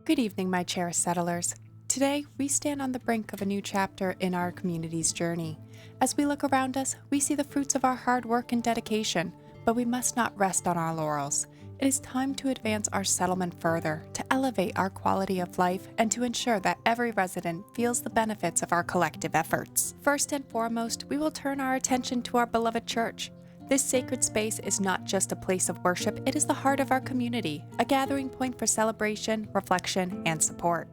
Good evening, my cherished settlers. Today, we stand on the brink of a new chapter in our community's journey. As we look around us, we see the fruits of our hard work and dedication, but we must not rest on our laurels. It is time to advance our settlement further, to elevate our quality of life, and to ensure that every resident feels the benefits of our collective efforts. First and foremost, we will turn our attention to our beloved church. This sacred space is not just a place of worship, it is the heart of our community, a gathering point for celebration, reflection, and support.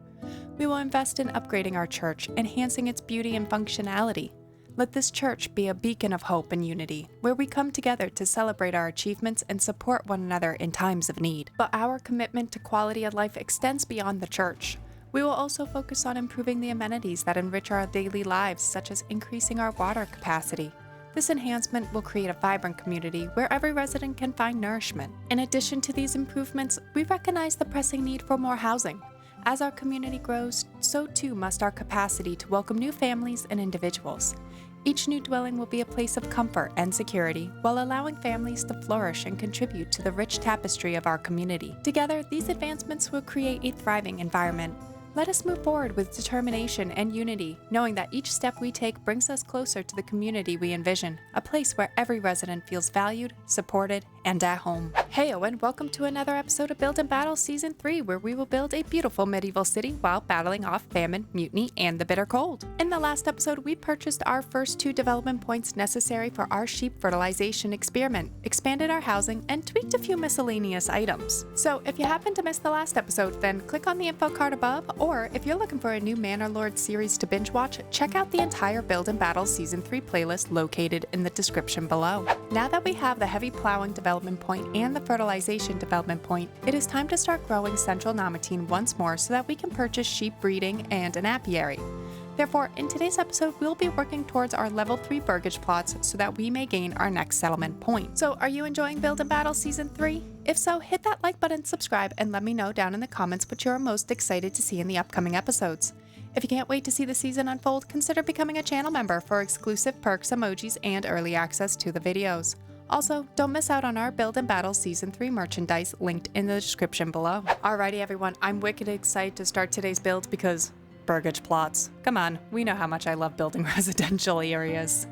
We will invest in upgrading our church, enhancing its beauty and functionality. Let this church be a beacon of hope and unity, where we come together to celebrate our achievements and support one another in times of need. But our commitment to quality of life extends beyond the church. We will also focus on improving the amenities that enrich our daily lives, such as increasing our water capacity. This enhancement will create a vibrant community where every resident can find nourishment. In addition to these improvements, we recognize the pressing need for more housing. As our community grows, so too must our capacity to welcome new families and individuals. Each new dwelling will be a place of comfort and security, while allowing families to flourish and contribute to the rich tapestry of our community. Together, these advancements will create a thriving environment. Let us move forward with determination and unity, knowing that each step we take brings us closer to the community we envision, a place where every resident feels valued, supported, and at home. Heyo and welcome to another episode of Build&Battle Season 3, where we will build a beautiful medieval city while battling off famine, mutiny, and the bitter cold. In the last episode, we purchased our first 2 development points necessary for our sheep fertilization experiment, expanded our housing, and tweaked a few miscellaneous items. So if you happen to miss the last episode, then click on the info card above, or if you're looking for a new Manor Lords series to binge watch, check out the entire Build&Battle Season 3 playlist located in the description below. Now that we have the heavy plowing development point and the fertilization development point, it is time to start growing central Nomatine once more so that we can purchase sheep breeding and an apiary. Therefore, in today's episode, we'll be working towards our level 3 Burgage plots so that we may gain our next settlement point. So are you enjoying Build&Battle Season 3? If so, hit that like button, subscribe, and let me know down in the comments what you're most excited to see in the upcoming episodes. If you can't wait to see the season unfold, consider becoming a channel member for exclusive perks, emojis, and early access to the videos. Also, don't miss out on our Build&Battle Season 3 merchandise linked in the description below. Alrighty everyone, I'm wicked excited to start today's build because Burgage plots. Come on, we know how much I love building residential areas.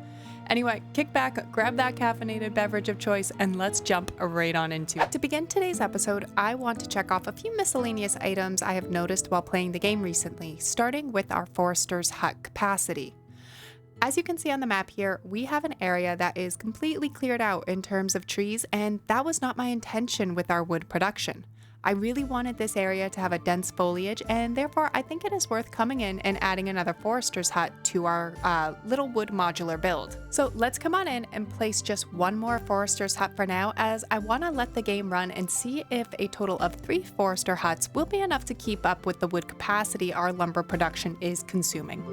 Anyway, kick back, grab that caffeinated beverage of choice, and let's jump right on into it. To begin today's episode, I want to check off a few miscellaneous items I have noticed while playing the game recently, starting with our Forester's Hut capacity. As you can see on the map here, we have an area that is completely cleared out in terms of trees, and that was not my intention with our wood production. I really wanted this area to have a dense foliage, and therefore I think it is worth coming in and adding another Forester's Hut to our little wood modular build. So let's come on in and place just one more Forester's Hut for now, as I want to let the game run and see if a total of 3 Forester Huts will be enough to keep up with the wood capacity our lumber production is consuming.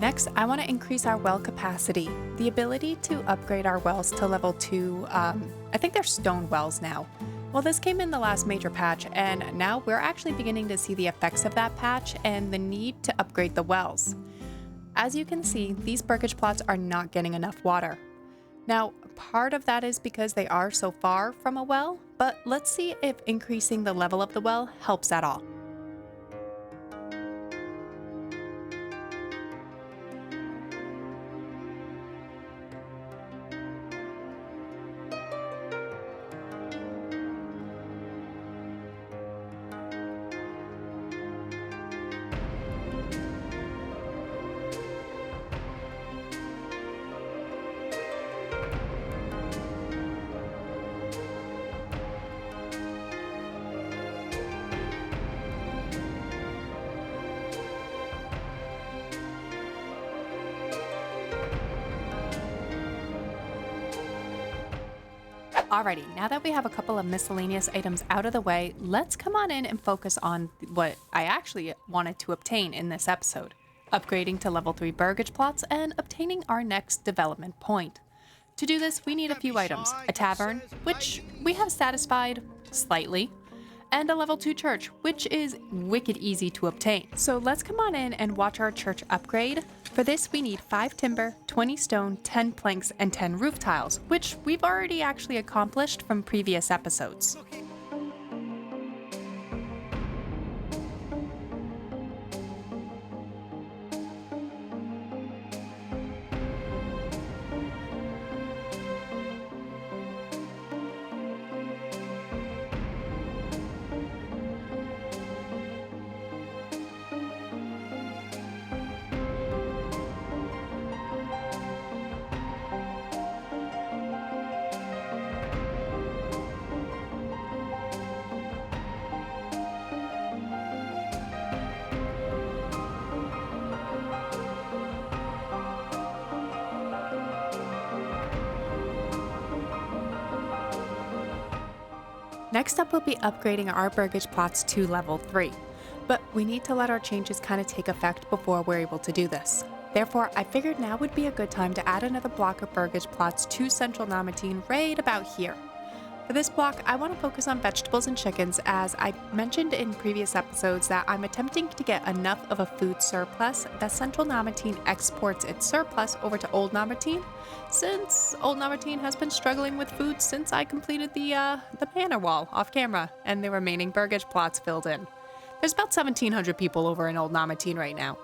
Next, I want to increase our well capacity. The ability to upgrade our wells to level 2, I think they're stone wells now. Well, this came in the last major patch, and now we're actually beginning to see the effects of that patch and the need to upgrade the wells. As you can see, these Burgage plots are not getting enough water. Now, part of that is because they are so far from a well, but let's see if increasing the level of the well helps at all. Alrighty, now that we have a couple of miscellaneous items out of the way, let's come on in and focus on what I actually wanted to obtain in this episode. Upgrading to level 3 Burgage plots and obtaining our next development point. To do this, we need a few items. A tavern, which we have satisfied slightly, and a level 2 church, which is wicked easy to obtain. So let's come on in and watch our church upgrade. For this, we need 5 timber, 20 stone, 10 planks, and 10 roof tiles, which we've already actually accomplished from previous episodes. Next up, we'll be upgrading our Burgage plots to level 3, but we need to let our changes kind of take effect before we're able to do this. Therefore, I figured now would be a good time to add another block of Burgage plots to Central Namatine right about here. For this block, I want to focus on vegetables and chickens, as I mentioned in previous episodes that I'm attempting to get enough of a food surplus that Central Namatine exports its surplus over to Old Namatine, since Old Namatine has been struggling with food since I completed the manor wall off camera and the remaining Burgage plots filled in. There's about 1,700 people over in Old Namatine right now.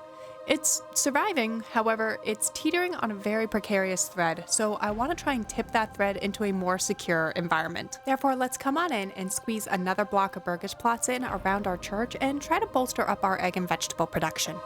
It's surviving, however, it's teetering on a very precarious thread, so I want to try and tip that thread into a more secure environment. Therefore, let's come on in and squeeze another block of Burgage plots in around our church and try to bolster up our egg and vegetable production.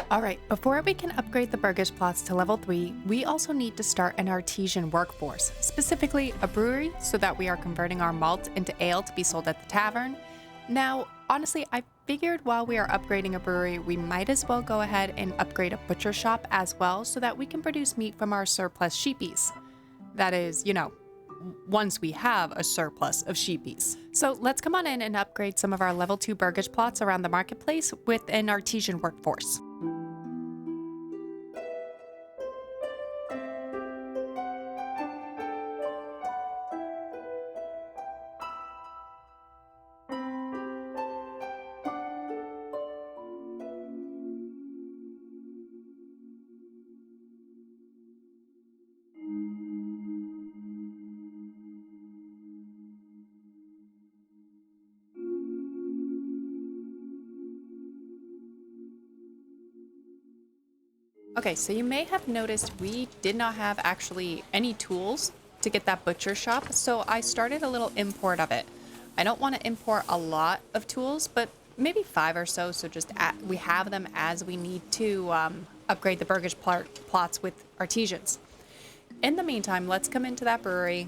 Alright, before we can upgrade the Burgage plots to level 3, we also need to start an artesian workforce, specifically a brewery, so that we are converting our malt into ale to be sold at the tavern. Now, honestly, I figured while we are upgrading a brewery, we might as well go ahead and upgrade a butcher shop as well, so that we can produce meat from our surplus sheepies. That is, once we have a surplus of sheepies. So let's come on in and upgrade some of our level 2 Burgage plots around the marketplace with an artesian workforce. Okay, so you may have noticed we did not have actually any tools to get that butcher shop, so I started a little import of it. I don't want to import a lot of tools, but maybe 5 or so, so just we have them as we need to upgrade the Burgage plots with artisans. In the meantime, let's come into that brewery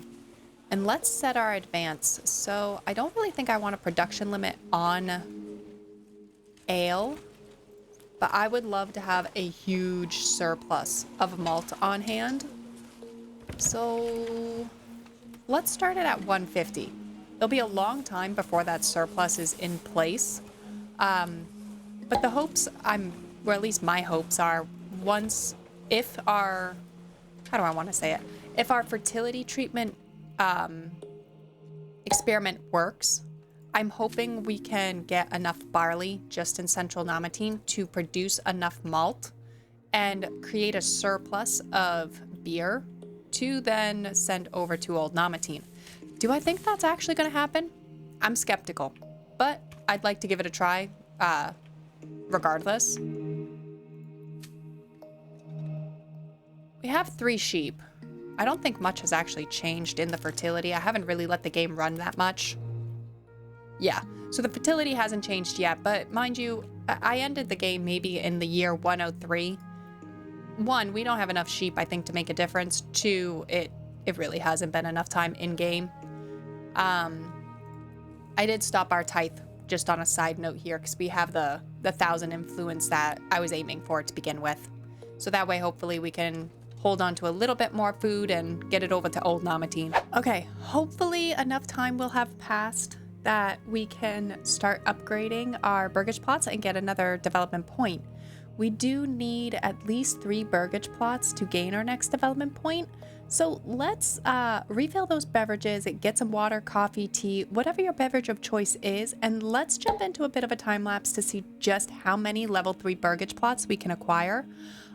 and let's set our advance. So I don't really think I want a production limit on ale, but I would love to have a huge surplus of malt on hand. So let's start it at 150. It'll be a long time before that surplus is in place. But the hopes or at least my hopes are if our, how do I want to say it? If our fertility treatment experiment works, I'm hoping we can get enough barley just in central Namatine to produce enough malt and create a surplus of beer to then send over to Old Namatine. Do I think that's actually going to happen? I'm skeptical, but I'd like to give it a try regardless. We have 3 sheep. I don't think much has actually changed in the fertility. I haven't really let the game run that much. Yeah, so the fertility hasn't changed yet, but mind you, I ended the game maybe in the year 103. 1, we don't have enough sheep, I think, to make a difference. 2, it really hasn't been enough time in-game. I did stop our tithe, just on a side note here, because we have the 1,000 influence that I was aiming for to begin with. So that way, hopefully, we can hold on to a little bit more food and get it over to Old Namatine. Okay, hopefully enough time will have passed that we can start upgrading our Burgage plots and get another development point. We do need at least 3 Burgage plots to gain our next development point. So let's refill those beverages, get some water, coffee, tea, whatever your beverage of choice is, and let's jump into a bit of a time lapse to see just how many level 3 Burgage plots we can acquire.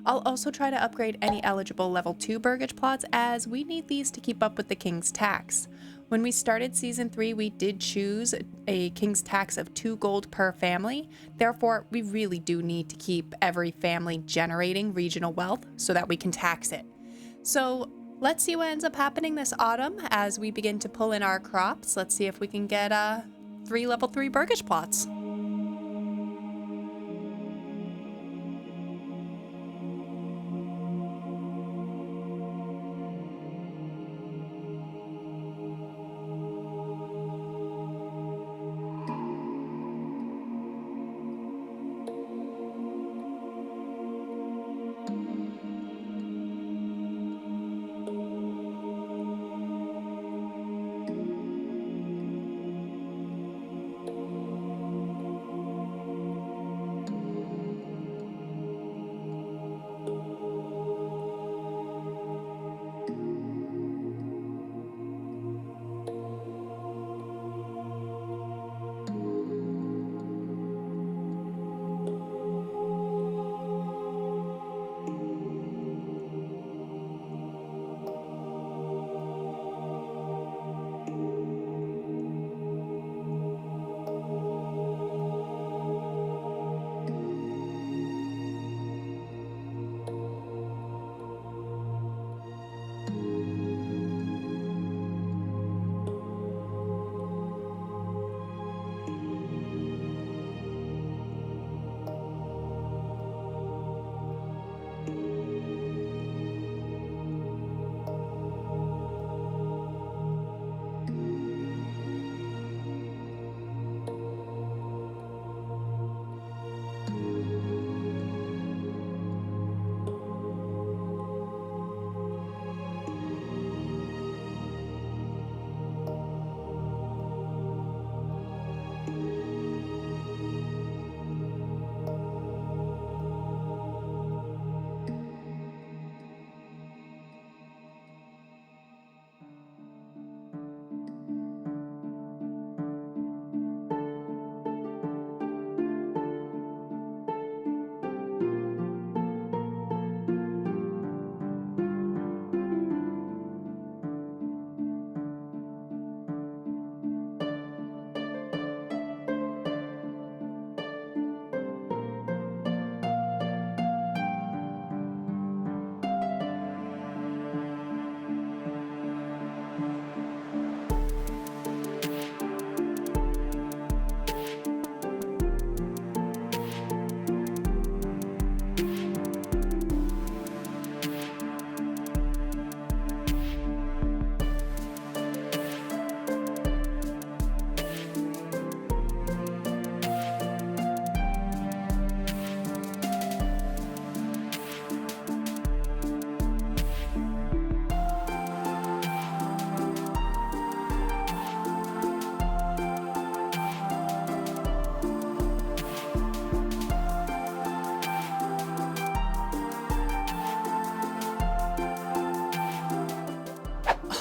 I'll also try to upgrade any eligible level 2 Burgage plots, as we need these to keep up with the King's Tax. When we started Season 3, we did choose a King's Tax of 2 gold per family. Therefore, we really do need to keep every family generating regional wealth so that we can tax it. So let's see what ends up happening this autumn as we begin to pull in our crops. Let's see if we can get 3 level 3 Burgage plots.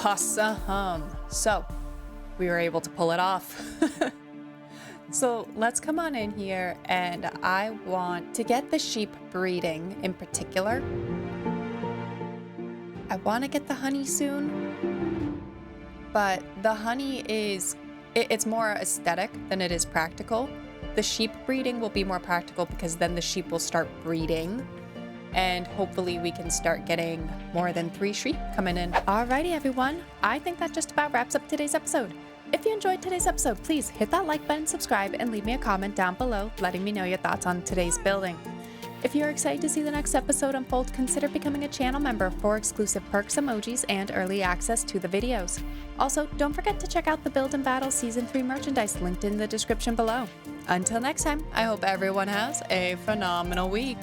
Awesome. So we were able to pull it off. So let's come on in here, and I want to get the sheep breeding in particular. I want to get the honey soon, but the honey it's more aesthetic than it is practical. The sheep breeding will be more practical because then the sheep will start breeding, and hopefully we can start getting more than 3 sheep coming in. Alrighty everyone, I think that just about wraps up today's episode. If you enjoyed today's episode, please hit that like button, subscribe, and leave me a comment down below letting me know your thoughts on today's building. If you're excited to see the next episode unfold, consider becoming a channel member for exclusive perks, emojis, and early access to the videos. Also, don't forget to check out the Build&Battle Season 3 merchandise linked in the description below. Until next time, I hope everyone has a phenomenal week.